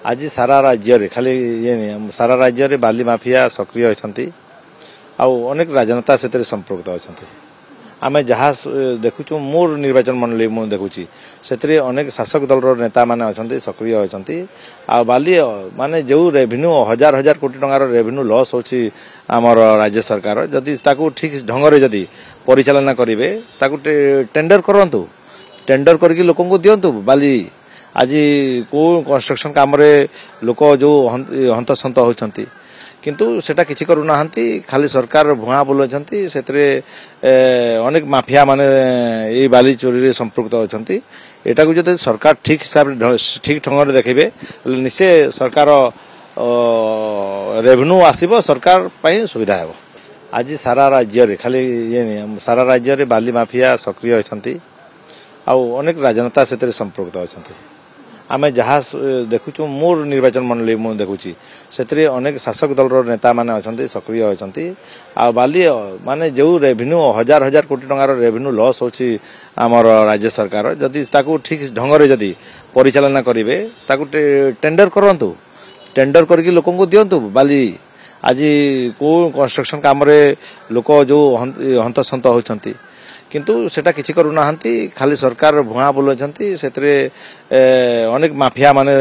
आज सारा राज्य रे खाली ये नहीं सारा राज्य रे बाली माफिया सक्रिय होती अनेक राजनेता से संपर्क अच्छा आम जहाँ देखुचु मोर निर्वाचन मंडली मुझे देखुची से अनेक शासक दल नेता माने अच्छा सक्रिय होती बाली माने जो रेवेन्यू हजार हजार कोटी टंकार रेवेन्यू लॉस होची आमर राज्य सरकार जदि ठीक ढंग से जदि परिचालना करेंगे टेंडर करंतु टेंडर करके लोक दिंतु बाली आज को कंस्ट्रक्शन काम रे लोक जो हंतसंत होती किंतु सेटा किछि करूना खाली सरकार भुआ बुलाउछंती सेतरे अनेक माफिया माने ए बाली चोरी रे संपृक्त होछंती एटा को जदि सरकार ठीक हिसाब ठीक ढंग रे देखिबे निश्चय सरकार रेवेन्यू आसीबो सरकार पई सुविधा हेबो। आज सारा राज्य रे खाली ये नहीं सारा राज्य रे बाली माफिया सक्रिय होछंती अनेक राजनेता से संपर्क अच्छा आम जहाँ देखुचु मोर निर्वाचन मंडली मुझे देखुची से अनेक शासक दल नेता माने अच्छा सक्रिय होती बाली माने जो रेवेन्यू हजार हजार कोटी टंकार रेवेन्यू लॉस होची आमर राज्य सरकार जदि ठीक ढंग से जदि परिचालना करेंगे टेंडर करंतु टेंडर करके लोक दिंतु बाली आज को कंस्ट्रक्शन काम रे लोक जो हंतसंत होती किंतु सेटा किछि करूना खाली सरकार भुआ बुलाउछंती सेतरे अनेक माफिया माने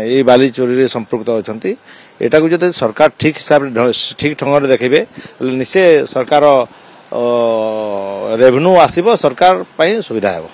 ए बाली चोरी रे संपृक्त होछंती एटा को जदि सरकार ठीक हिसाब ठीक ढंग से देखिबे निश्चय सरकार रेवेन्यू आसीबो सरकार पई सुविधा हेबो।